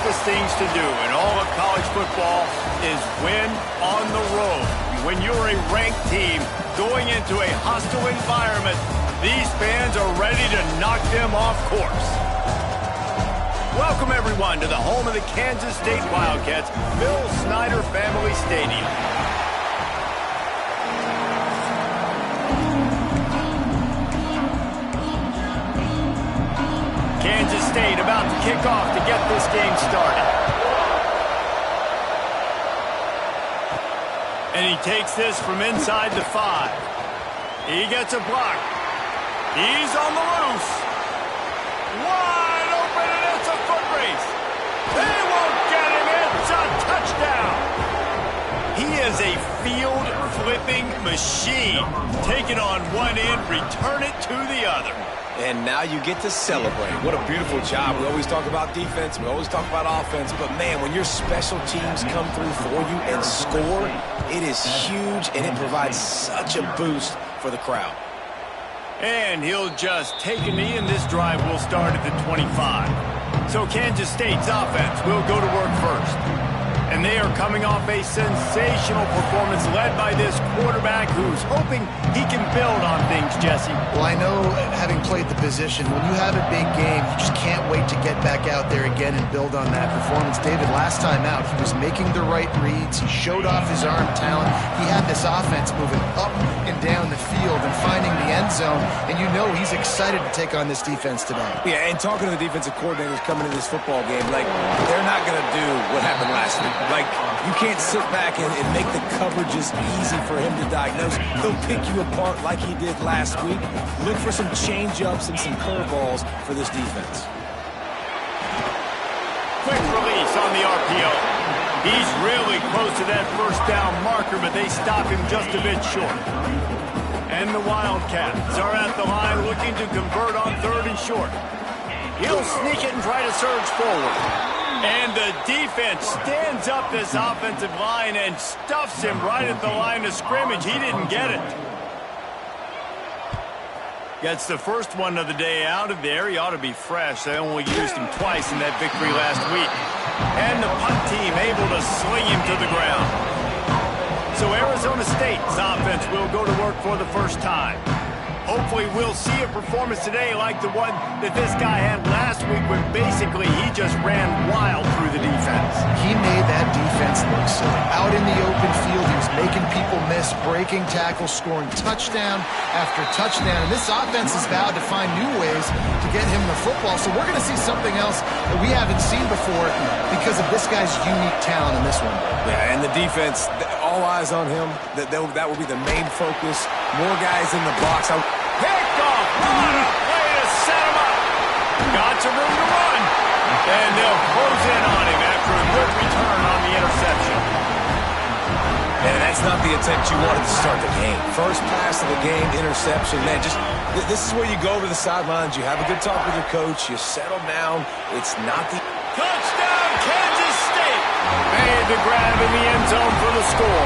toughest things to do in all of college football is win on the road. When you're a ranked team going into a hostile environment, these fans are ready to knock them off course. Welcome, everyone, to the home of the Kansas State Wildcats, Bill Snyder Family Stadium. Kansas State about to kick off to get this game started. And he takes this from inside the 5. He gets a block. He's on the loose. Wide open, and it's a foot race. They won't get him. It's a touchdown. He is a field-flipping machine. Take it on one end, return it to the other. And now you get to celebrate. What a beautiful job. We always talk about defense. We always talk about offense. But, man, when your special teams come through for you and score, it is huge, and it provides such a boost for the crowd. And he'll just take a knee, and this drive will start at the 25. So Kansas State's offense will go to work first. And they are coming off a sensational performance led by this quarterback who's hoping he can build on things, Jesse. Well, I know, having played the position, when you have a big game, you just can't wait to get back out there again and build on that performance. David, last time out, he was making the right reads. He showed off his arm talent. He had this offense moving up and down the field and finding the end zone. And you know he's excited to take on this defense today. Yeah, and talking to the defensive coordinators coming into this football game, like, they're not going to do what happened last week. Like, you can't sit back and make the coverages easy for him to diagnose. He'll pick you apart like he did last week. Look for some change-ups and some curveballs for this defense. Quick release on the RPO. He's really close to that first down marker, but they stop him just a bit short. And the Wildcats are at the line looking to convert on 3rd and short. He'll sneak it and try to surge forward. And the defense stands up this offensive line and stuffs him right at the line of scrimmage. He didn't get it. Gets the first one of the day out of there. He ought to be fresh. They only used him twice in that victory last week. And the punt team able to sling him to the ground. So Arizona State's offense will go to work for the first time. Hopefully we'll see a performance today like the one that this guy had last week when basically he just ran wild through the defense. He made that defense look silly. Out in the open field, he was making people miss, breaking tackles, scoring touchdown after touchdown. And this offense is vowed to find new ways to get him the football. So we're going to see something else that we haven't seen before because of this guy's unique talent in this one. Yeah, and the defense, all eyes on him. That will be the main focus. More guys in the box. Picked off. What a play to set him up. Got some room to run. And they'll close in on him after a good return on the interception. And that's not the attempt you wanted to start the game. First pass of the game, interception. Man, this is where you go over the sidelines. You have a good talk with your coach. You settle down. It's not the... Touchdown, Kansas State. Made the grab in the end zone for the score.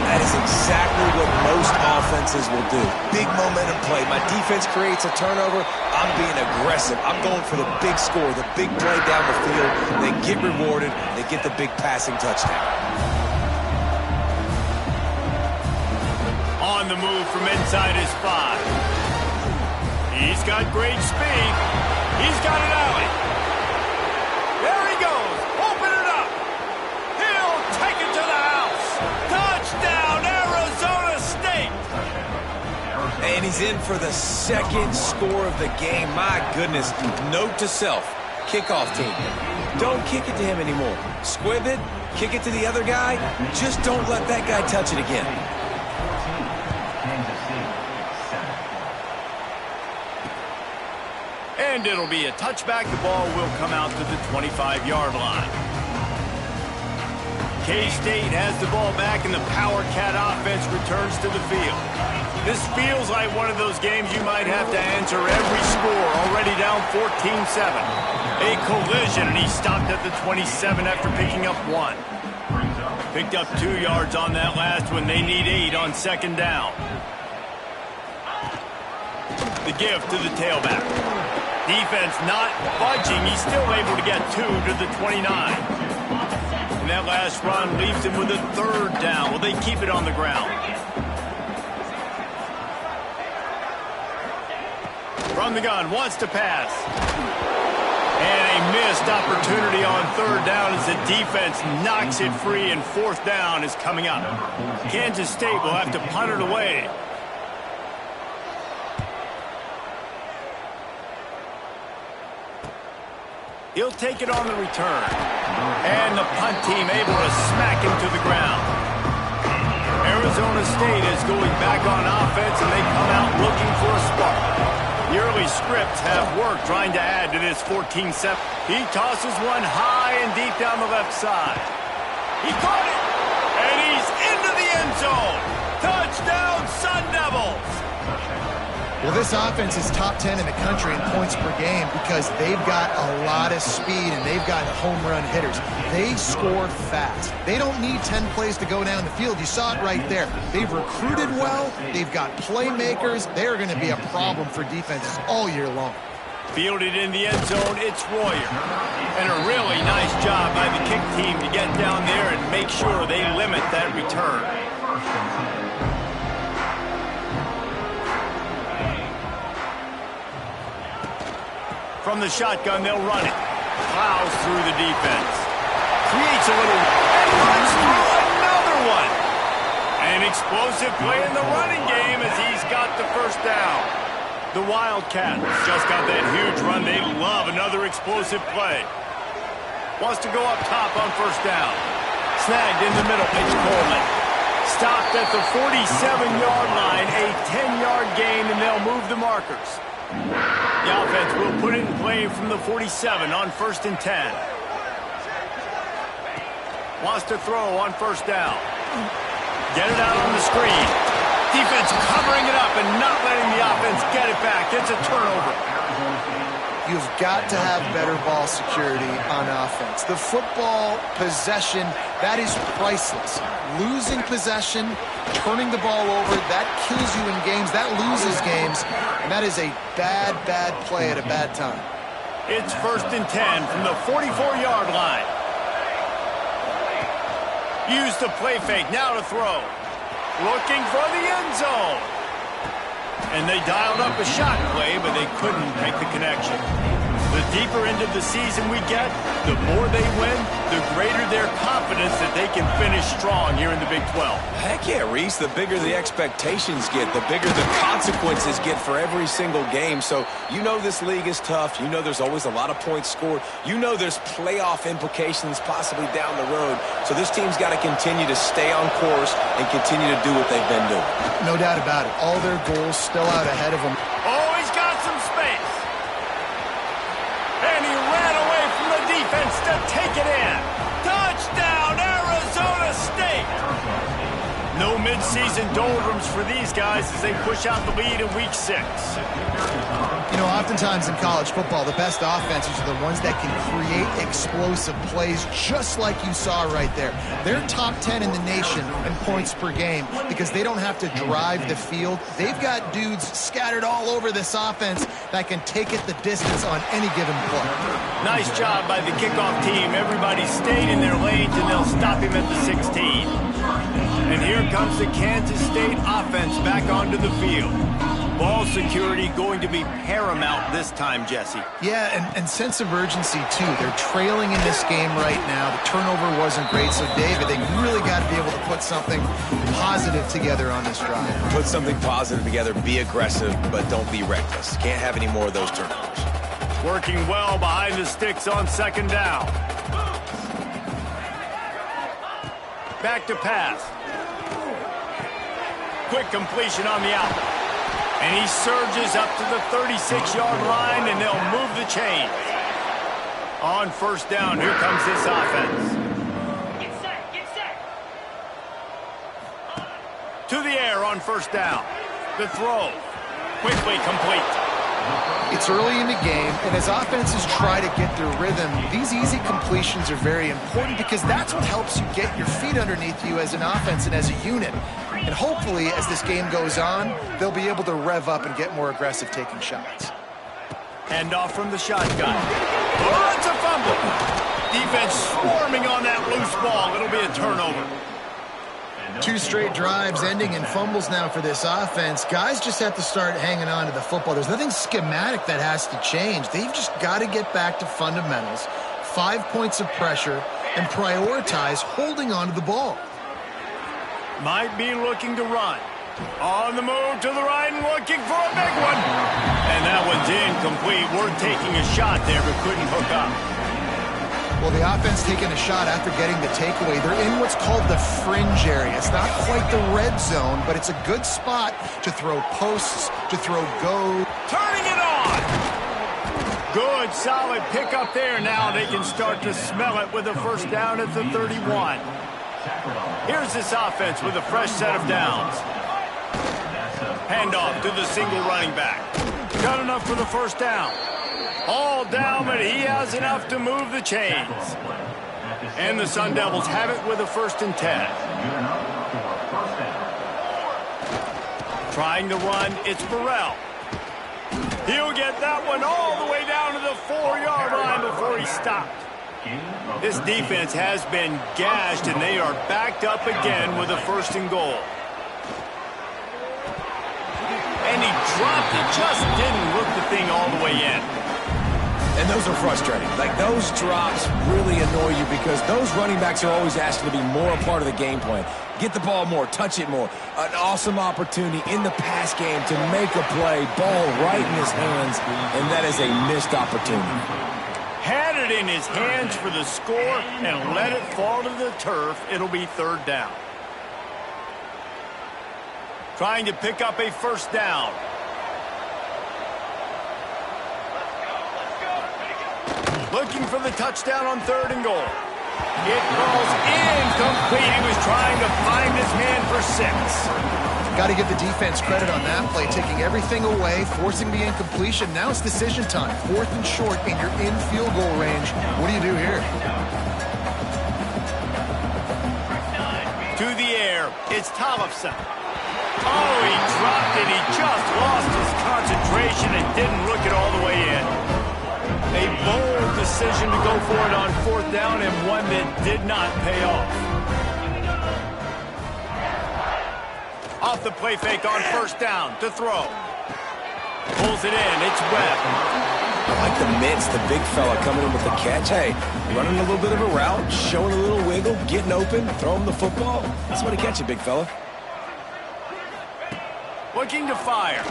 That is exactly what most offenses will do. Big momentum play. My defense creates a turnover. I'm being aggressive. I'm going for the big score, the big play down the field. They get rewarded. They get the big passing touchdown. On the move from inside his 5. He's got great speed. He's got an alley. There he goes. Open it up. He'll take it to the house. Touchdown, Arizona State. And he's in for the second score of the game. My goodness. Note to self. Kickoff team. Don't kick it to him anymore. Squib it. Kick it to the other guy. Just don't let that guy touch it again. And it'll be a touchback. The ball will come out to the 25-yard line. K-State has the ball back, and the Power Cat offense returns to the field. This feels like one of those games you might have to answer every score, already down 14-7. A collision, and he stopped at the 27 after picking up 1. Picked up 2 yards on that last one. They need 8 on 2nd down. The give to the tailback. Defense not budging. He's still able to get 2 to the 29. And that last run leaves him with a 3rd down. Will they keep it on the ground? From the gun, wants to pass. And a missed opportunity on 3rd down as the defense knocks it free, and 4th down is coming up. Kansas State will have to punt it away. He'll take it on the return. And the punt team able to smack him to the ground. Arizona State is going back on offense, and they come out looking for a spark. The early scripts have worked trying to add to this 14-7. He tosses one high and deep down the left side. He caught it, and he's into the end zone. Touchdown, Sun Devils. Well, this offense is top 10 in the country in points per game because they've got a lot of speed and they've got home run hitters. They score fast. They don't need 10 plays to go down the field. You saw it right there. They've recruited well. They've got playmakers. They're going to be a problem for defenses all year long. Fielded in the end zone, it's Royer. And a really nice job by the kick team to get down there and make sure they limit that return. From the shotgun, they'll run it. Plows through the defense. Creates a little... and runs through another one. An explosive play in the running game as he's got the 1st down. The Wildcats just got that huge run. They love another explosive play. Wants to go up top on 1st down. Snagged in the middle. It's Coleman. Stopped at the 47-yard line. A 10-yard gain, and they'll move the markers. The offense will put it in play from the 47 on 1st and 10. Wants to throw on 1st down. Get it out on the screen. Defense covering it up and not letting the offense get it back. It's a turnover. You've got to have better ball security on offense. The football possession, that is priceless. Losing possession, turning the ball over, that kills you in games, that loses games, and that is a bad, bad play at a bad time. It's 1st and 10 from the 44-yard line. Use the play fake, now to throw. Looking for the end zone. And they dialed up a shot play, but they couldn't make the connection. The deeper into the season we get, the more they win, the greater their confidence that they can finish strong here in the Big 12. Heck yeah, Reese. The bigger the expectations get, the bigger the consequences get for every single game. So you know this league is tough. You know there's always a lot of points scored. You know there's playoff implications possibly down the road. So this team's got to continue to stay on course and continue to do what they've been doing. No doubt about it. All their goals still out ahead of them. Oh, he's got some space. And he ran away from the defense to take it in. Touchdown, Arizona State. No midseason doldrums for these guys as they push out the lead in Week 6. You know, oftentimes in college football, the best offenses are the ones that can create explosive plays just like you saw right there. They're top 10 in the nation in points per game because they don't have to drive the field. They've got dudes scattered all over this offense that can take it the distance on any given play. Nice job by the kickoff team. Everybody stayed in their lanes, and they'll stop him at the 16. And here comes the Kansas State offense back onto the field. Ball security going to be paramount this time, Jesse. Yeah, and sense of urgency, too. They're trailing in this game right now. The turnover wasn't great, so, David, they really got to be able to put something positive together on this drive. Put something positive together, be aggressive, but don't be reckless. Can't have any more of those turnovers. Working well behind the sticks on 2nd down. Back to pass. Quick completion on the out. And he surges up to the 36-yard line, and they'll move the chain. On 1st down, here comes this offense. Get set, get set. To the air on 1st down. The throw. Quickly complete. It's early in the game, and as offenses try to get their rhythm, these easy completions are very important because that's what helps you get your feet underneath you as an offense and as a unit. And hopefully, as this game goes on, they'll be able to rev up and get more aggressive taking shots. Hand off from the shotgun. Oh, it's a fumble. Defense swarming on that loose ball. It'll be a turnover. 2 straight drives ending in fumbles now for this offense. Guys just have to start hanging on to the football. There's nothing schematic that has to change. They've just got to get back to fundamentals, 5 points of pressure, and prioritize holding on to the ball. Might be looking to run. On the move to the right and looking for a big one. And that one's incomplete. We're taking a shot there, but couldn't hook up. Well, the offense taking a shot after getting the takeaway. They're in what's called the fringe area. It's not quite the red zone, but it's a good spot to throw posts, to throw go. Turning it on! Good, solid pickup there. Now they can start to smell it with a first down at the 31. Here's this offense with a fresh set of downs. Handoff to the single running back. Got enough for the first down. All down, but he has enough to move the chains. And the Sun Devils have it with a 1st and 10. Trying to run, it's Burrell. He'll get that one all the way down to the 4-yard line before he stopped. This defense has been gashed, and they are backed up again with a 1st and goal. And he dropped it, just didn't look the thing all the way in. And those are frustrating. Like, those drops really annoy you because those running backs are always asking to be more a part of the game plan. Get the ball more, touch it more. An awesome opportunity in the pass game to make a play, ball right in his hands, and that is a missed opportunity. Had it in his hands for the score and let it fall to the turf. It'll be 3rd down. Trying to pick up a 1st down. Looking for the touchdown on 3rd and goal. It falls incomplete. He was trying to find his man for 6. Got to give the defense credit on that play, taking everything away, forcing the incompletion. Now it's decision time. 4th and short, and you're in field goal range. What do you do here? To the air, it's Tollefson. Oh, he dropped it. He just lost his concentration and didn't look it all the way in. A bold decision to go for it on 4th down and one that did not pay off. Off the play fake on 1st down to throw. Pulls it in. It's Webb. I like the mitts, the big fella coming in with the catch. Hey, running a little bit of a route, showing a little wiggle, getting open, throwing the football. That's what to catch it, big fella. Looking to fire.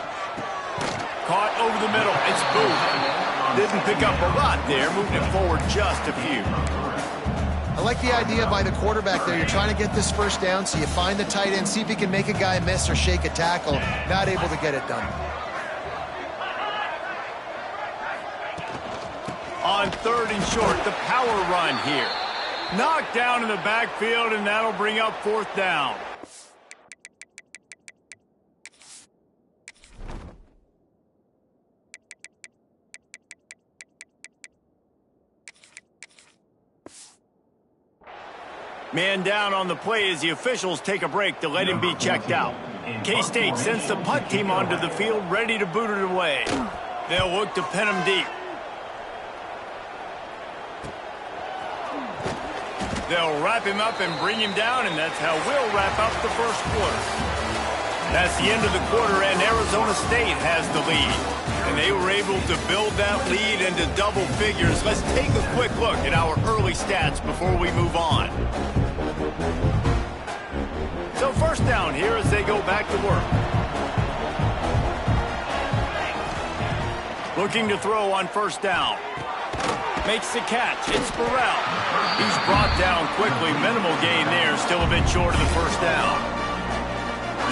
Caught over the middle. It's Booth. Didn't pick up a lot there, moving it forward just a few. I like the idea by the quarterback there. You're trying to get this 1st down, so you find the tight end, see if he can make a guy miss or shake a tackle. Not able to get it done. On 3rd and short, the power run here. Knocked down in the backfield, and that'll bring up 4th down. Man down on the play as the officials take a break to let him be checked out. K-State sends the punt team onto the field, ready to boot it away. They'll look to pin him deep. They'll wrap him up and bring him down, and that's how we'll wrap up the 1st quarter. That's the end of the quarter, and Arizona State has the lead. And they were able to build that lead into double figures. Let's take a quick look at our early stats before we move on. So 1st down here as they go back to work. Looking to throw on 1st down. Makes the catch. It's Burrell. He's brought down quickly. Minimal gain there. Still a bit short of the 1st down.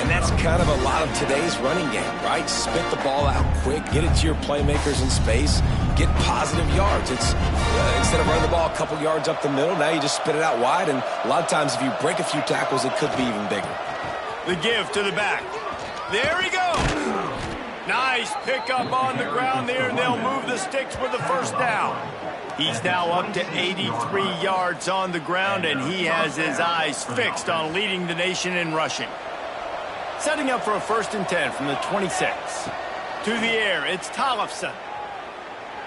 And that's kind of a lot of today's running game, right? Spit the ball out quick, get it to your playmakers in space, get positive yards. It's instead of running the ball a couple yards up the middle, now you just spit it out wide, and a lot of times if you break a few tackles, it could be even bigger. The give to the back. There he goes. Nice pickup on the ground there, and they'll move the sticks with the 1st down. He's now up to 83 yards on the ground, and he has his eyes fixed on leading the nation in rushing. Setting up for a 1st and 10 from the 26. To the air, it's Tollefson.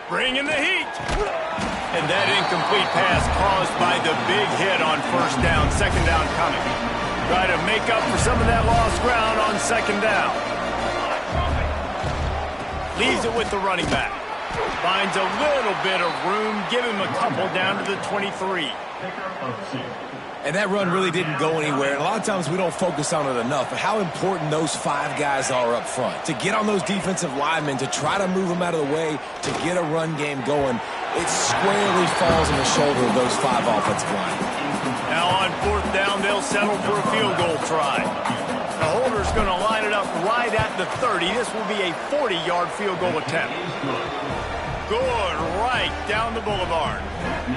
Bringing the heat. And that incomplete pass caused by the big hit on first down, second down coming. Try to make up for some of that lost ground on second down. Leaves it with the running back. Finds a little bit of room. Give him a couple down to the 23. And that run really didn't go anywhere. And a lot of times we don't focus on it enough. But how important those 5 guys are up front. To get on those defensive linemen, to try to move them out of the way, to get a run game going, it squarely falls on the shoulder of those 5 offensive linemen. Now on fourth down, they'll settle for a field goal try. The holder's going to line it up right at the 30. This will be a 40-yard field goal attempt. Good, right down the boulevard.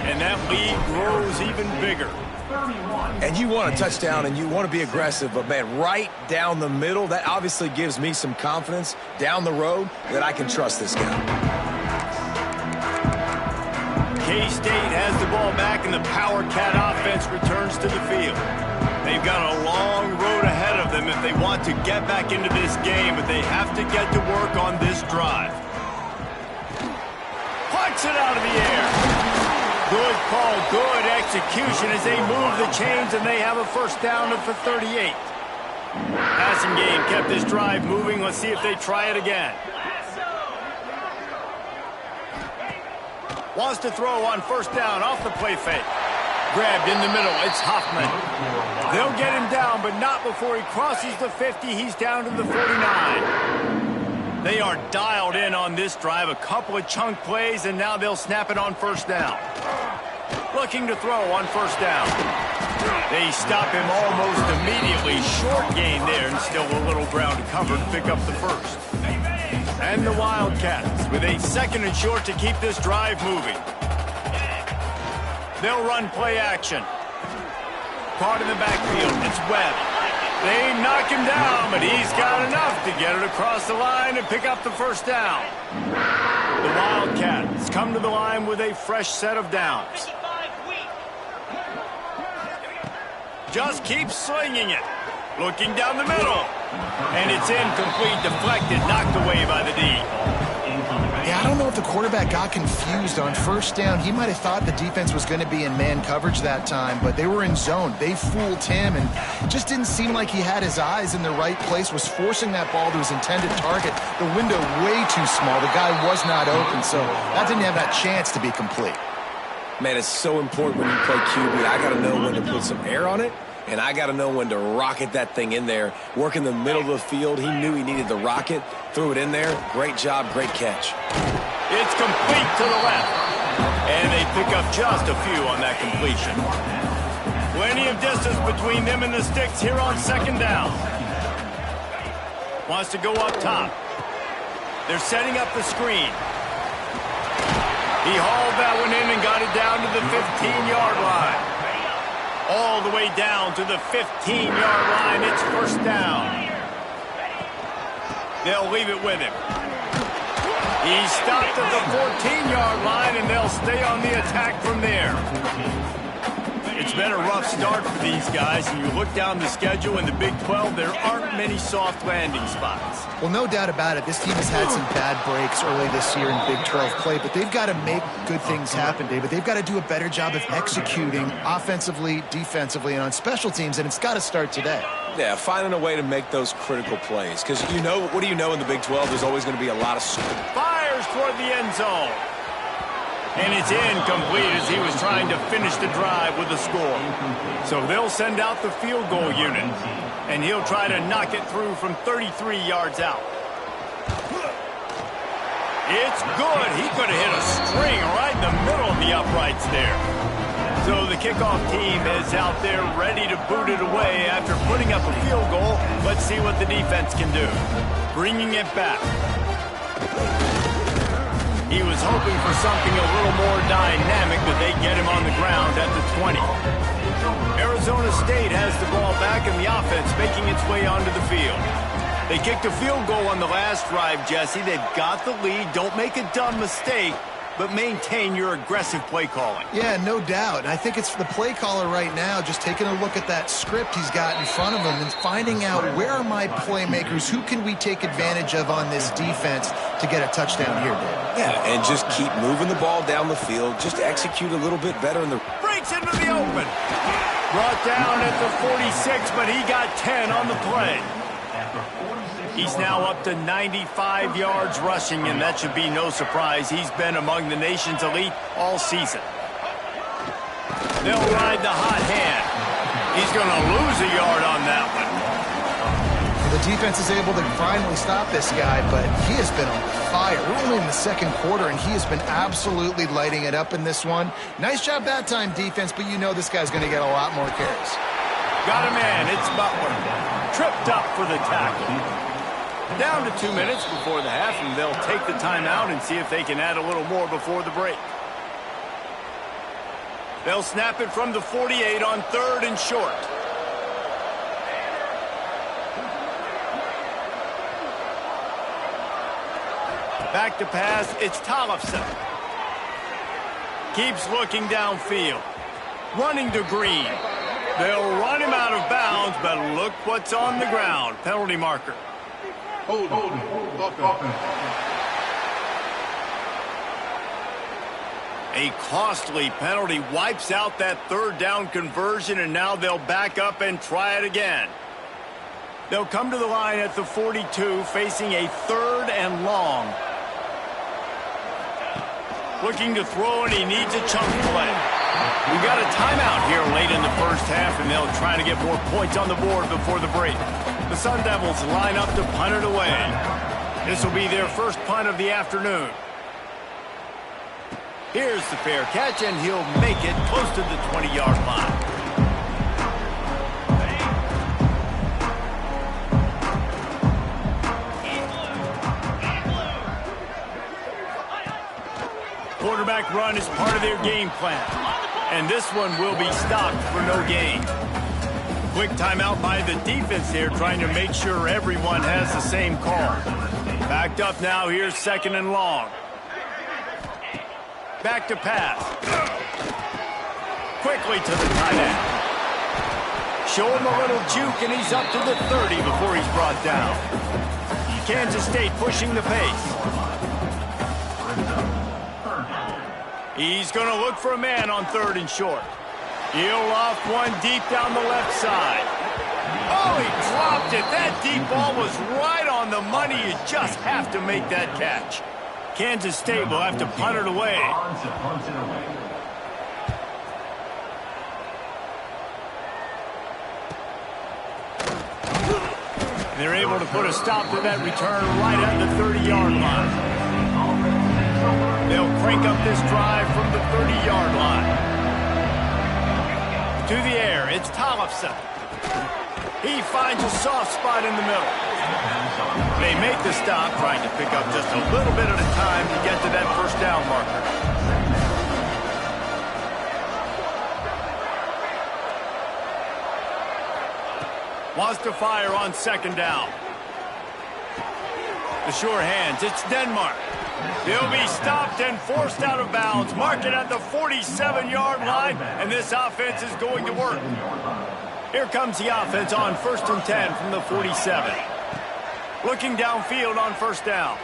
And that lead grows even bigger. And you want a touchdown and you want to be aggressive, but, man, right down the middle, that obviously gives me some confidence down the road that I can trust this guy. K-State has the ball back, and the Power Cat offense returns to the field. They've got a long road ahead of them if they want to get back into this game, but they have to get to work on this drive. Punts it out of the air. Good call, good execution as they move the chains, and they have a first down at the 38. Passing game kept this drive moving. Let's see if they try it again. Wants to throw on first down off the play fake. Grabbed in the middle. It's Hoffman. They'll get him down, but not before he crosses the 50. He's down to the 49. They are dialed in on this drive. A couple of chunk plays, and now they'll snap it on first down. Looking to throw on first down. They stop him almost immediately. Short gain there, and still a little ground to cover to pick up the first. And the Wildcats with a second and short to keep this drive moving. They'll run play action. Caught in the backfield. It's Webb. They knock him down, but he's got enough to get it across the line and pick up the first down. The Wildcats come to the line with a fresh set of downs. Just keep slinging it. Looking down the middle. And it's incomplete, deflected, knocked away by the D. Yeah, I don't know if the quarterback got confused on first down. He might have thought the defense was going to be in man coverage that time, but they were in zone. They fooled him, and it just didn't seem like he had his eyes in the right place, was forcing that ball to his intended target. The window way too small. The guy was not open, so that didn't have that chance to be complete. Man, it's so important when you play QB. I got to know when to put some air on it, and I got to know when to rocket that thing in there. Work in the middle of the field. He knew he needed the rocket. Threw it in there. Great job, great catch. It's complete to the left. And they pick up just a few on that completion. Plenty of distance between them and the sticks here on second down. Wants to go up top. They're setting up the screen. He hauled that one in and got it down to the 15-yard line. All the way down to the 15-yard line. It's first down. They'll leave it with him. He stopped at the 14-yard line, and they'll stay on the attack from there. It's been a rough start for these guys, and you look down the schedule in the Big 12, there aren't many soft landing spots. Well, no doubt about it. This team has had some bad breaks early this year in Big 12 play, but they've got to make good things happen, David. They've got to do a better job of executing offensively, defensively, and on special teams, and it's got to start today. Yeah, finding a way to make those critical plays. Because you know, what do you know in the Big 12? There's always going to be a lot of... Fires toward the end zone. And it's incomplete as he was trying to finish the drive with a score. So they'll send out the field goal unit. And he'll try to knock it through from 33 yards out. It's good. He could have hit a string right in the middle of the uprights there. So the kickoff team is out there ready to boot it away after putting up a field goal. Let's see what the defense can do. Bringing it back. He was hoping for something a little more dynamic, but they get him on the ground at the 20. Arizona State has the ball back and the offense making its way onto the field. They kicked a field goal on the last drive, Jesse. They've got the lead. Don't make a dumb mistake. but maintain your aggressive play calling. Yeah, no doubt. And I think it's the play caller right now just taking a look at that script he's got in front of him and finding out where are my playmakers, who can we take advantage of on this defense to get a touchdown here, Dave. Yeah, and just keep moving the ball down the field. Just execute a little bit better in the... Breaks into the open. Brought down at the 46, but he got 10 on the play. He's now up to 95 yards rushing, and that should be no surprise. He's been among the nation's elite all season. They'll ride the hot hand. He's going to lose a yard on that one. The defense is able to finally stop this guy, but he has been on fire. We're only in the second quarter, and he has been absolutely lighting it up in this one. Nice job that time, defense, but you know this guy's going to get a lot more carries. Got a man. It's Butler. Tripped up for the tackle. Down to 2 minutes before the half, and they'll take the timeout and see if they can add a little more before the break. They'll snap it from the 48 on 3rd and short. Back to pass, it's Tollefson. Keeps looking downfield. Running to Green. They'll run him out of bounds, but look what's on the ground. Penalty marker. Hold on. A costly penalty wipes out that 3rd down conversion, and now they'll back up and try it again. They'll come to the line at the 42, facing a 3rd and long. Looking to throw, and he needs a chunk play. We've got a timeout here late in the first half, and they'll try to get more points on the board before the break. The Sun Devils line up to punt it away. This will be their first punt of the afternoon. Here's the fair catch, and he'll make it close to the 20-yard line. Quarterback run is part of their game plan, and this one will be stopped for no gain. Quick timeout by the defense here, trying to make sure everyone has the same call. Backed up now, here's 2nd and long. Back to pass. Quickly to the tight end. Show him a little juke, and he's up to the 30 before he's brought down. Kansas State pushing the pace. He's going to look for a man on 3rd and short. He'll loft one deep down the left side. Oh, he dropped it. That deep ball was right on the money. You just have to make that catch. Kansas State will have to punt it away. They're able to put a stop to that return right at the 30-yard line. They'll crank up this drive from the 30-yard line. To the air, it's Tollefson. He finds a soft spot in the middle. They make the stop, trying to pick up just a little bit at a time to get to that 1st down marker. Wants to fire on 2nd down. The sure hands, it's Denmark. He'll be stopped and forced out of bounds. Mark it at the 47-yard line, and this offense is going to work. Here comes the offense on 1st and 10 from the 47. Looking downfield on 1st down.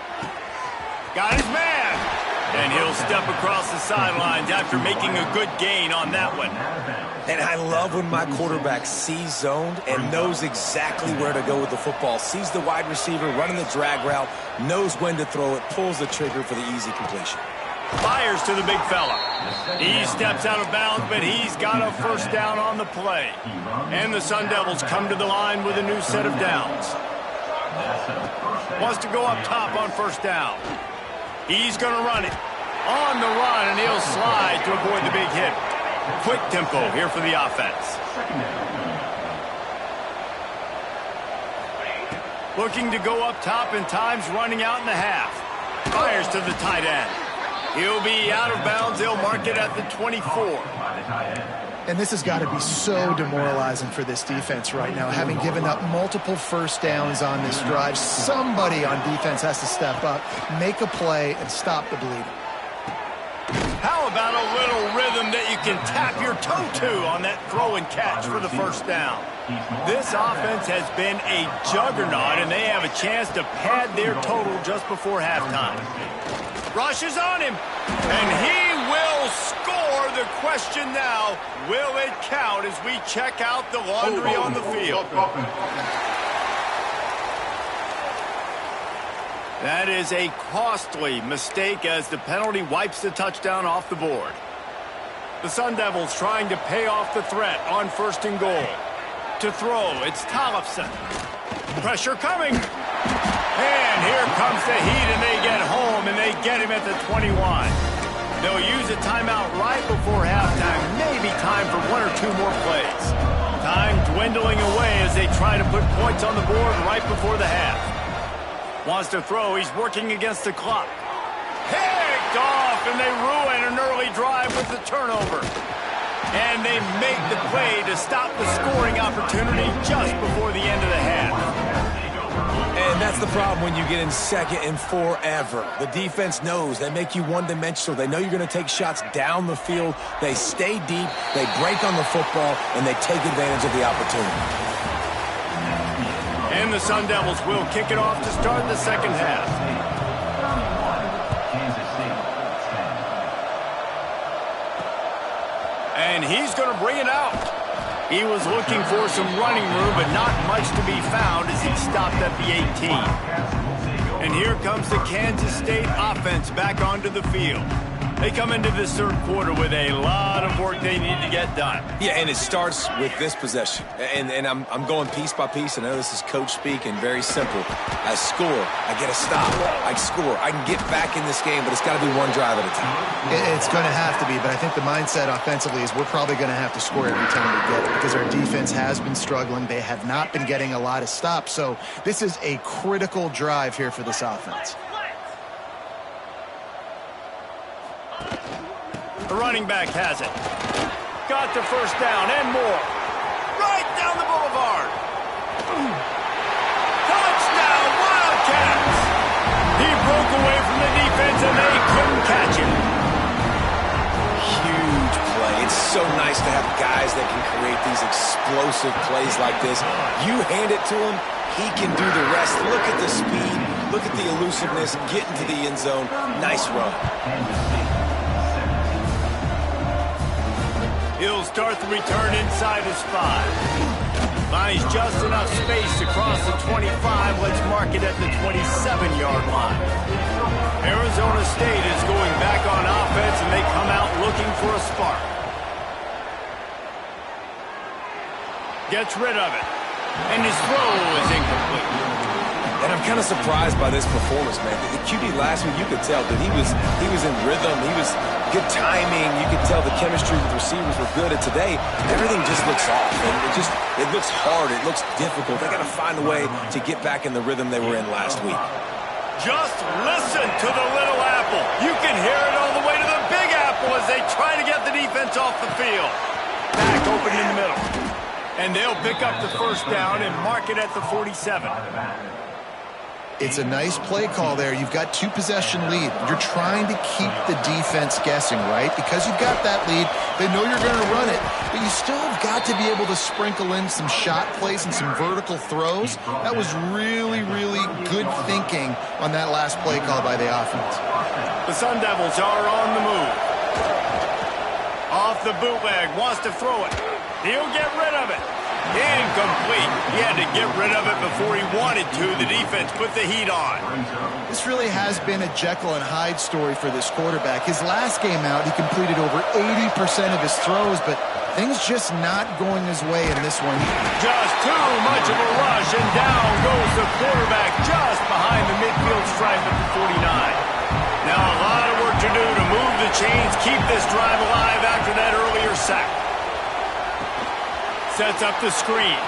Got his man. And he'll step across the sidelines after making a good gain on that one. And I love when my quarterback sees zoned and knows exactly where to go with the football. Sees the wide receiver running the drag route, knows when to throw it, pulls the trigger for the easy completion. Fires to the big fella. He steps out of bounds, but he's got a 1st down on the play. And the Sun Devils come to the line with a new set of downs. Wants to go up top on 1st down. He's going to run it. On the run, and he'll slide to avoid the big hit. Quick tempo here for the offense. Looking to go up top, and time's running out in the half. Fires to the tight end. He'll be out of bounds. They'll mark it at the 24. And this has got to be so demoralizing for this defense right now. Having given up multiple 1st downs on this drive, somebody on defense has to step up, make a play, and stop the bleeding. can tap your toe to on that throw and catch for the first down. This offense has been a juggernaut, and they have a chance to pad their total just before halftime. Rushes on him, and he will score. The question now, will it count as we check out the laundry on the field? That is a costly mistake as the penalty wipes the touchdown off the board. The Sun Devils trying to pay off the threat on 1st and goal. To throw, it's Tollefson. Pressure coming. And here comes the Heat, and they get home, and they get him at the 21. They'll use a timeout right before halftime. Maybe time for 1 or 2 more plays. Time dwindling away as they try to put points on the board right before the half. Wants to throw. He's working against the clock. Picked off, and they ruin an early drive with the turnover. And they make the play to stop the scoring opportunity just before the end of the half. And that's the problem when you get in second and forever. The defense knows. They make you one-dimensional. They know you're going to take shots down the field. They stay deep. They break on the football, and they take advantage of the opportunity. And the Sun Devils will kick it off to start the second half. And he's going to bring it out. He was looking for some running room, but not much to be found as he stopped at the 18. And here comes the Kansas State offense back onto the field. They come into this third quarter with a lot of work they need to get done. Yeah, and it starts with this possession. And I'm going piece by piece. I know this is coach speak and very simple. I score. I get a stop. I score. I can get back in this game, but it's got to be one drive at a time. It's going to have to be, but I think the mindset offensively is we're probably going to have to score every time we get it because our defense has been struggling. They have not been getting a lot of stops. So this is a critical drive here for this offense. The running back has it. Got the first down and more. Right down the boulevard. Touchdown, Wildcats! He broke away from the defense and they couldn't catch him. Huge play. It's so nice to have guys that can create these explosive plays like this. You hand it to him, he can do the rest. Look at the speed. Look at the elusiveness. Get into the end zone. Nice run. He'll start the return inside his 5. Finds just enough space to cross the 25. Let's mark it at the 27-yard line. Arizona State is going back on offense, and they come out looking for a spark. Gets rid of it. And his throw is incomplete. And I'm kind of surprised by this performance, man. The QB last week, you could tell that he was in rhythm. He was good timing. You could tell the chemistry with receivers were good. And today, everything just looks off. And it looks hard. It looks difficult. They got to find a way to get back in the rhythm they were in last week. Just listen to the little apple. You can hear it all the way to the big apple as they try to get the defense off the field. Back open in the middle. And they'll pick up the first down and mark it at the 47. It's a nice play call there. You've got 2-possession lead. You're trying to keep the defense guessing, right? Because you've got that lead, they know you're going to run it, but you still have got to be able to sprinkle in some shot plays and some vertical throws. That was really, really good thinking on that last play call by the offense. The Sun Devils are on the move. Off the bootleg, wants to throw it. He'll get rid of it. Incomplete. He had to get rid of it before he wanted to. The defense put the heat on. This really has been a Jekyll and Hyde story for this quarterback. His last game out, he completed over 80% of his throws, but things just not going his way in this one. Just too much of a rush, and down goes the quarterback just behind the midfield stripe at the 49. Now a lot of work to do to move the chains, keep this drive alive after that earlier sack. Sets up the screen.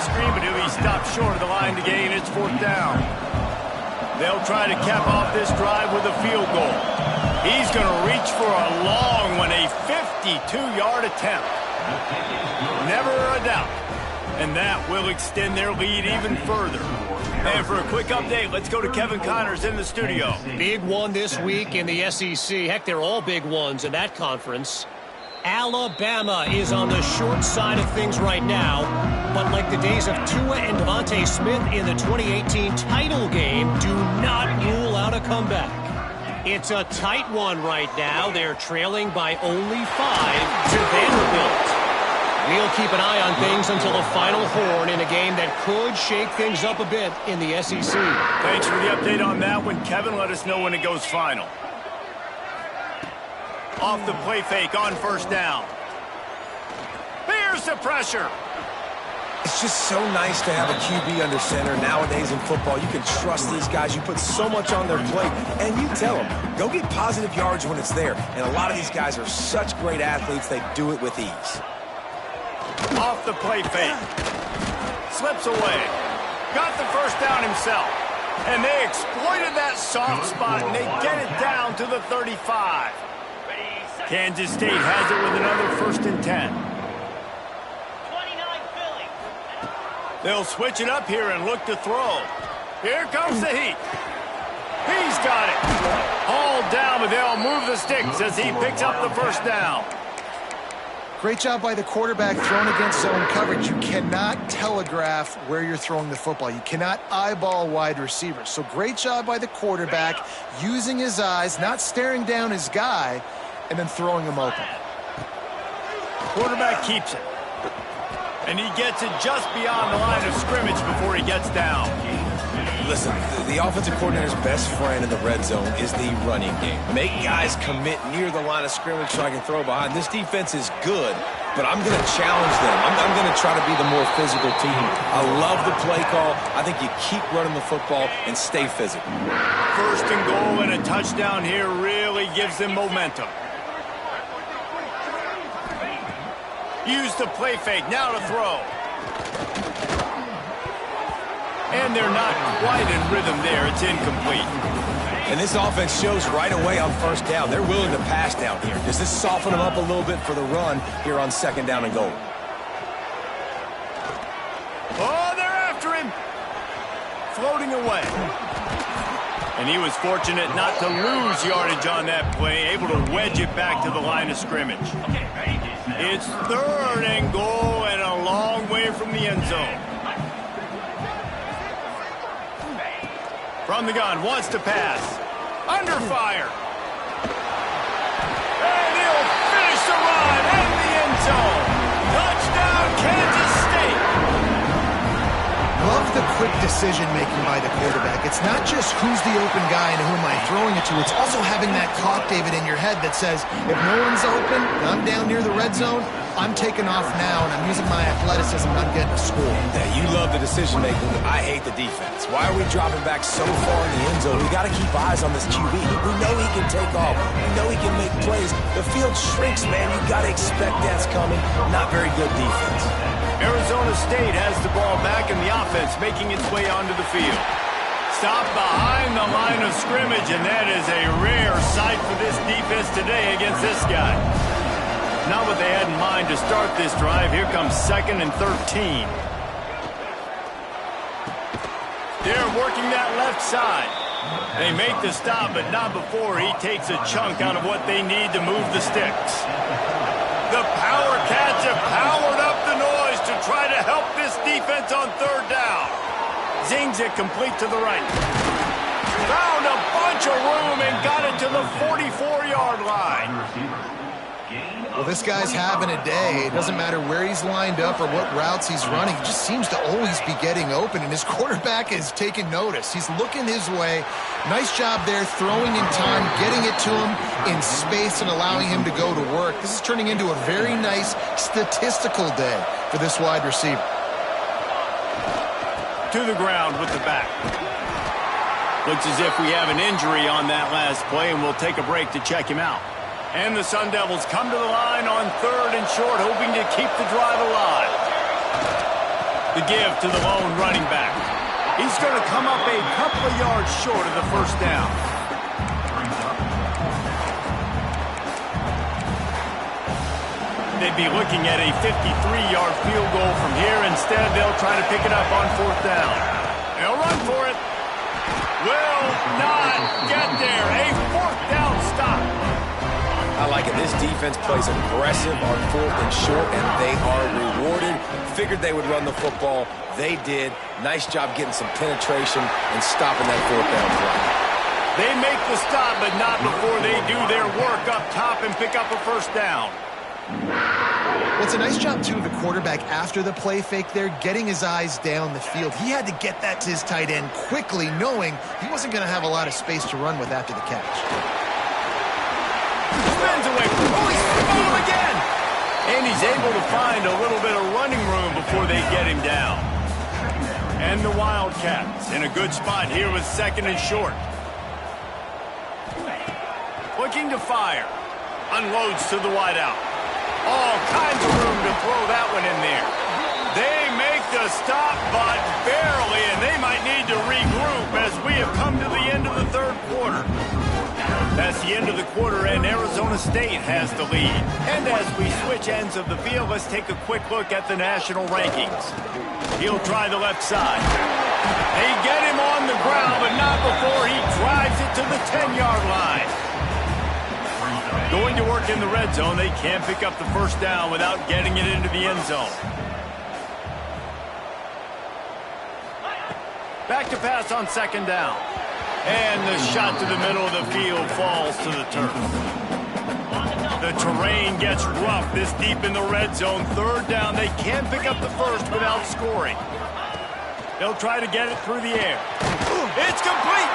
screen, but he'll be stopped short of the line to gain. It's 4th down. They'll try to cap off this drive with a field goal. He's going to reach for a long one, a 52-yard attempt. Never a doubt. And that will extend their lead even further. And for a quick update, let's go to Kevin Connors in the studio. Big one this week in the SEC. Heck, they're all big ones in that conference. Alabama is on the short side of things right now, but like the days of Tua and Devontae Smith in the 2018 title game, do not rule out a comeback. It's a tight one right now. They're trailing by only 5 to Vanderbilt. We'll keep an eye on things until the final horn in a game that could shake things up a bit in the SEC. Thanks for the update on that one, Kevin. Let us know when it goes final. Off the play fake on 1st down. Here's the pressure. It's just so nice to have a QB under center. Nowadays in football, you can trust these guys. You put so much on their plate, and you tell them, go get positive yards when it's there. And a lot of these guys are such great athletes, they do it with ease. Off the play fake. Slips away. Got the 1st down himself. And they exploited that soft spot, and they get it down to the 35. Kansas State has it with another 1st and 10. 29 Philly. They'll switch it up here and look to throw. Here comes the heat. He's got it. Hauled down, but they'll move the sticks as he picks up the 1st down. Great job by the quarterback thrown against zone coverage. You cannot telegraph where you're throwing the football. You cannot eyeball wide receivers. So great job by the quarterback using his eyes, not staring down his guy, and then throwing him open. Quarterback keeps it. And he gets it just beyond the line of scrimmage before he gets down. Listen, the offensive coordinator's best friend in the red zone is the running game. Make guys commit near the line of scrimmage so I can throw behind. This defense is good, but I'm going to challenge them. I'm going to try to be the more physical team. I love the play call. I think you keep running the football and stay physical. 1st and goal and a touchdown here really gives them momentum. Use the play fake, now to throw. And they're not quite in rhythm there. It's incomplete. And this offense shows right away on 1st down. They're willing to pass down here. Does this soften them up a little bit for the run here on 2nd down and goal? Oh, they're after him. Floating away. And he was fortunate not to lose yardage on that play, able to wedge it back to the line of scrimmage. It's 3rd and goal and a long way from the end zone. From the gun, wants to pass. Under fire. And he'll finish the run in the end zone. Touchdown, Kansas State. Love the quick decision-making by the quarterback. It's not just who's the open guy and who am I throwing it to. It's also having that clock, David, in your head that says, if no one's open and I'm down near the red zone, I'm taking off now, and I'm using my athleticism, and I'm getting a score. Yeah, you love the decision-making, but I hate the defense. Why are we dropping back so far in the end zone? We got to keep eyes on this QB. We know he can take off. We know he can make plays. The field shrinks, man. You got to expect that's coming. Not very good defense. Arizona State has the ball back, and the offense making its way onto the field. Stopped behind the line of scrimmage, and that is a rare sight for this defense today against this guy. Not what they had in mind to start this drive. Here comes 2nd and 13. They're working that left side. They make the stop, but not before he takes a chunk out of what they need to move the sticks. The Power Cats have powered up the noise to try to help this defense on 3rd down. Zings it complete to the right. Found a bunch of room and got it to the 44-yard line. Well, this guy's having a day. It doesn't matter where he's lined up or what routes he's running. He just seems to always be getting open, and his quarterback is taking notice. He's looking his way. Nice job there, throwing in time, getting it to him in space and allowing him to go to work. This is turning into a very nice statistical day for this wide receiver. To the ground with the back. Looks as if we have an injury on that last play, and we'll take a break to check him out. And the Sun Devils come to the line on 3rd and short, hoping to keep the drive alive. The give to the lone running back. He's going to come up a couple of yards short of the first down. They'd be looking at a 53-yard field goal from here. Instead, they'll try to pick it up on fourth down. They'll run for it. Will not get there. A fourth down stop. I like it. This defense plays aggressive on fourth and short, and they are rewarded. Figured they would run the football. They did. Nice job getting some penetration and stopping that fourth down play. They make the stop, but not before they do their work up top and pick up a first down. Well, it's a nice job, too, of the quarterback after the play fake there, getting his eyes down the field. He had to get that to his tight end quickly, knowing he wasn't going to have a lot of space to run with after the catch. Spins away. Oh, he's fouled him again. And he's able to find a little bit of running room before they get him down. And the Wildcats in a good spot here with second and short. Looking to fire. Unloads to the wideout. All kinds of room to throw that one in there. They make the stop, but barely, and they might need to regroup as we have come to the end of the third quarter. That's the end of the quarter, and Arizona State has the lead. And as we switch ends of the field, let's take a quick look at the national rankings. He'll try the left side. They get him on the ground, but not before he drives it to the 10-yard line. Going to work in the red zone. They can't pick up the first down without getting it into the end zone. Back to pass on second down. And the shot to the middle of the field falls to the turf. The terrain gets rough this deep in the red zone. Third down. They can't pick up the first without scoring. They'll try to get it through the air. It's complete.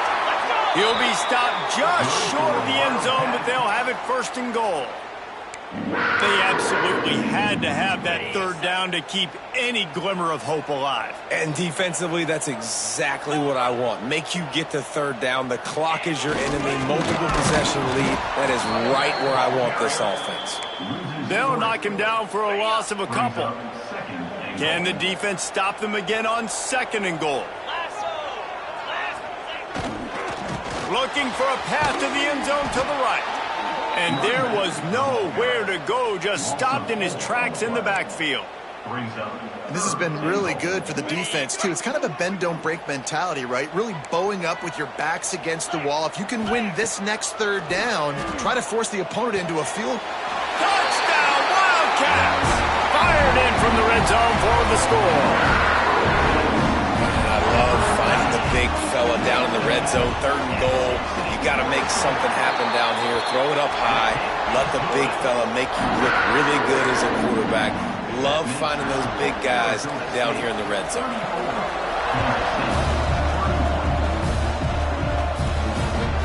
He'll be stopped just short of the end zone, but they'll have it first and goal. They absolutely had to have that third down to keep any glimmer of hope alive. And defensively, that's exactly what I want. Make you get the third down. The clock is your enemy. Multiple possession lead. That is right where I want this offense. They'll knock him down for a loss of a couple. Can the defense stop them again on second and goal? Looking for a path to the end zone to the right. And there was nowhere to go, just stopped in his tracks in the backfield. This has been really good for the defense, too. It's kind of a bend-don't-break mentality, right? Really bowing up with your backs against the wall. If you can win this next third down, try to force the opponent into a field. Touchdown, Wildcats! Fired in from the red zone for the score. I love finding the big fella down in the red zone, third and goal. You got to make something happen down here. Throw it up high. Let the big fella make you look really good as a quarterback. Love finding those big guys down here in the red zone.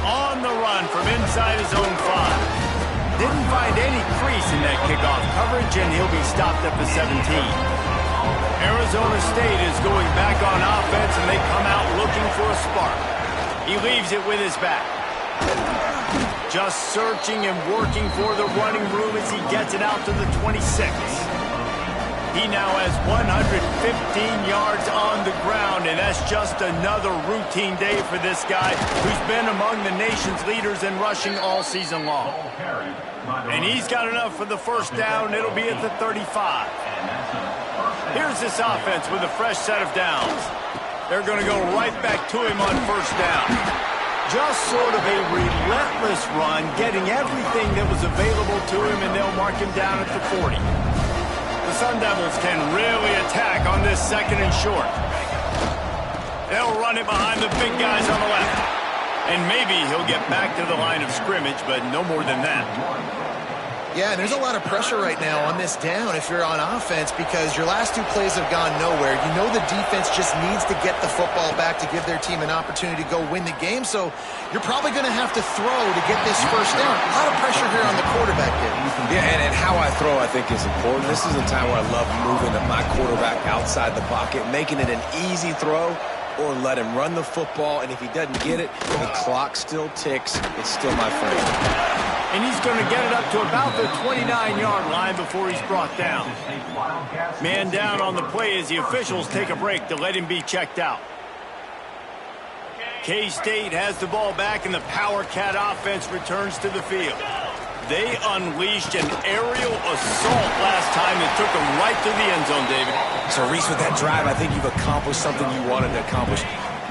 On the run from inside his own 5. Didn't find any crease in that kickoff coverage, and he'll be stopped at the 17. Arizona State is going back on offense, and they come out looking for a spark. He leaves it with his back. Just searching and working for the running room as he gets it out to the 26. He now has 115 yards on the ground, and that's just another routine day for this guy who's been among the nation's leaders in rushing all season long. And he's got enough for the first down. It'll be at the 35. Here's this offense with a fresh set of downs. They're going to go right back to him on first down. Just sort of a relentless run, getting everything that was available to him, and they'll mark him down at the 40. The Sun Devils can really attack on this second and short. They'll run it behind the big guys on the left. And maybe he'll get back to the line of scrimmage, but no more than that. Yeah, and there's a lot of pressure right now on this down if you're on offense because your last two plays have gone nowhere. You know the defense just needs to get the football back to give their team an opportunity to go win the game, so you're probably going to have to throw to get this first down. A lot of pressure here on the quarterback here. Yeah, and how I throw I think is important. This is a time where I love moving my quarterback outside the pocket, making it an easy throw, or let him run the football, and if he doesn't get it, the clock still ticks. It's still my friend. And he's going to get it up to about the 29-yard line before he's brought down. Man down on the play as the officials take a break to let him be checked out. K-State has the ball back, and the Power Cat offense returns to the field. They unleashed an aerial assault last time that took them right to the end zone, David. So, Reese, with that drive, I think you've accomplished something you wanted to accomplish.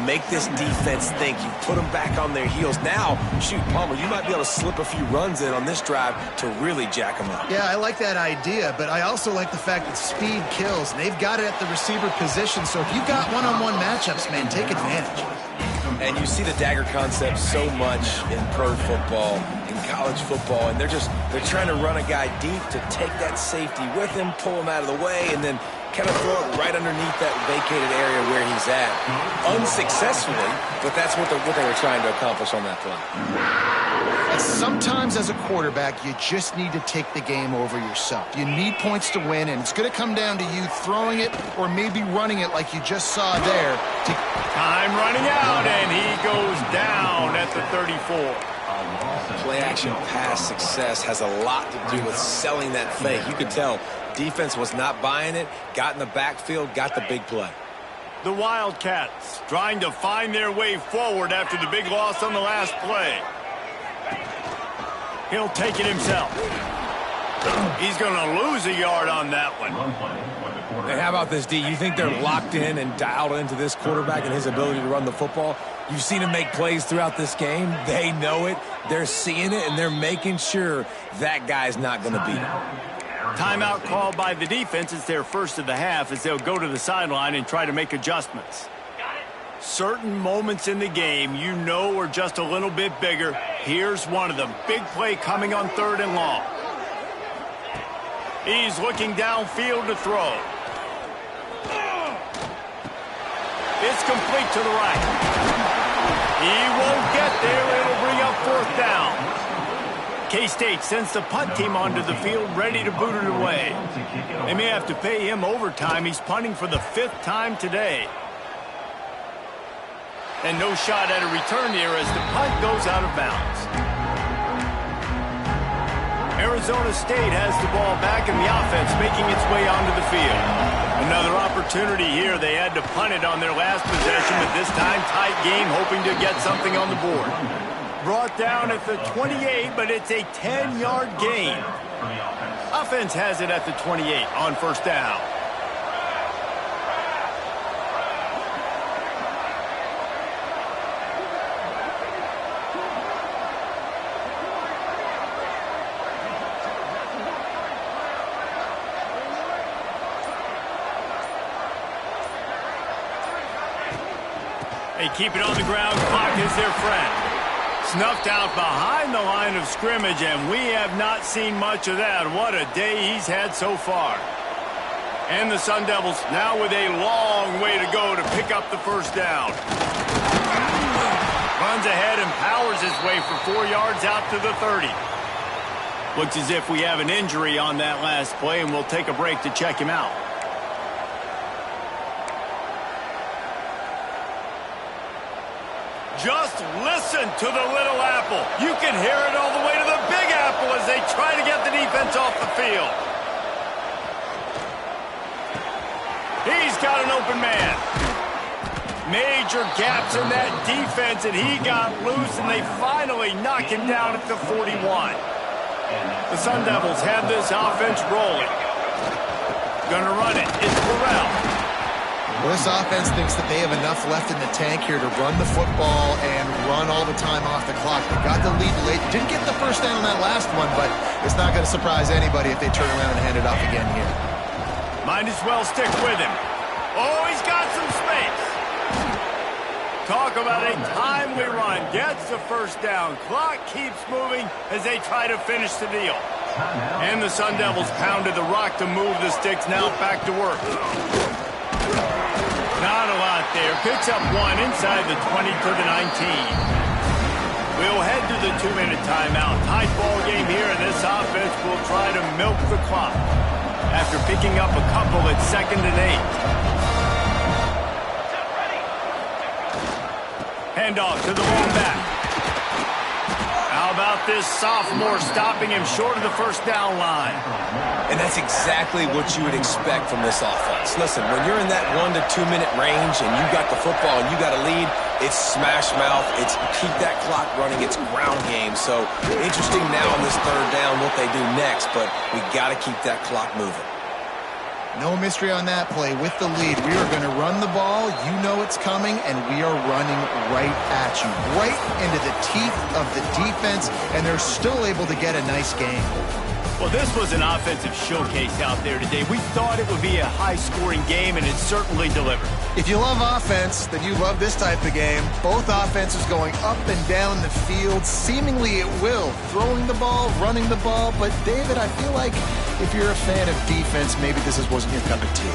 Make this defense think. You put them back on their heels. Now, shoot, Palmer, you might be able to slip a few runs in on this drive to really jack them up. Yeah, I like that idea, but I also like the fact that speed kills. And they've got it at the receiver position, so if you've got one-on-one matchups, man, take advantage. And you see the dagger concept so much in pro football, in college football, and they're trying to run a guy deep to take that safety with him, pull him out of the way, and then kind of throw it right underneath that vacated area where he's at. Unsuccessfully, but that's what they were trying to accomplish on that play. Sometimes as a quarterback, you just need to take the game over yourself. You need points to win, and it's going to come down to you throwing it or maybe running it like you just saw there. Time running out, and he goes down at the 34. Play-action pass success has a lot to do with selling that fake. You could tell defense was not buying it, got in the backfield, got the big play. The Wildcats trying to find their way forward after the big loss on the last play. He'll take it himself. He's going to lose a yard on that one. And how about this, D? You think they're locked in and dialed into this quarterback and his ability to run the football? You've seen him make plays throughout this game. They know it. They're seeing it, and they're making sure that guy's not going to beat him. Timeout called by the defense. It's their first of the half as they'll go to the sideline and try to make adjustments. Certain moments in the game you know are just a little bit bigger. Here's one of them. Big play coming on 3rd and long. He's looking downfield to throw. It's complete to the right. He won't get there. It'll bring up 4th down. K-State sends the punt team onto the field, ready to boot it away. They may have to pay him overtime. He's punting for the 5th time today. And no shot at a return here as the punt goes out of bounds. Arizona State has the ball back and the offense making its way onto the field. Another opportunity here. They had to punt it on their last possession, but this time tight game, hoping to get something on the board. Brought down at the 28, but it's a 10-yard gain. Offense has it at the 28 on 1st down. They keep it on the ground. Clock is their friend. Snuffed out behind the line of scrimmage, and we have not seen much of that. What a day he's had so far. And the Sun Devils now with a long way to go to pick up the 1st down. Runs ahead and powers his way for 4 yards out to the 30. Looks as if we have an injury on that last play, and we'll take a break to check him out. Just listen to the Little Apple. You can hear it all the way to the Big Apple as they try to get the defense off the field. He's got an open man. Major gaps in that defense, and he got loose, and they finally knock him down at the 41. The Sun Devils have this offense rolling. Gonna run it. It's Burrell. Well, this offense thinks that they have enough left in the tank here to run the football and run all the time off the clock. They got the lead late. Didn't get the 1st down on that last one, but it's not going to surprise anybody if they turn around and hand it off again here. Might as well stick with him. Oh, he's got some space. Talk about a timely run. Gets the 1st down. Clock keeps moving as they try to finish the deal. And the Sun Devils pounded the rock to move the sticks. Now back to work. Not a lot there. Picks up one inside the 20 to the 19. We'll head to the 2-minute timeout. Tight ball game here, and this offense will try to milk the clock after picking up a couple at 2nd and 8. Handoff to the lone back. How about this sophomore stopping him short of the first down line? And that's exactly what you would expect from this offense. Listen, when you're in that 1 to 2 minute range and you got the football and you got a lead, it's smash mouth, it's keep that clock running, it's ground game. So interesting now on this third down what they do next, but we got to keep that clock moving. No mystery on that play. With the lead, we are going to run the ball. You know it's coming, and we are running right at you, right into the teeth of the defense, and they're still able to get a nice game. Well, this was an offensive showcase out there today. We thought it would be a high-scoring game, and it certainly delivered. If you love offense, then you love this type of game. Both offenses going up and down the field, seemingly at will, throwing the ball, running the ball. But, David, I feel like if you're a fan of defense, maybe this wasn't your cup of tea.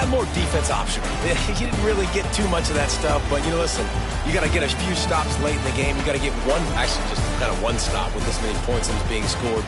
More defense optional. You didn't really get too much of that stuff, but, listen, you got to get a few stops late in the game. You got to get one, actually just kind of one stop with this many points that was being scored.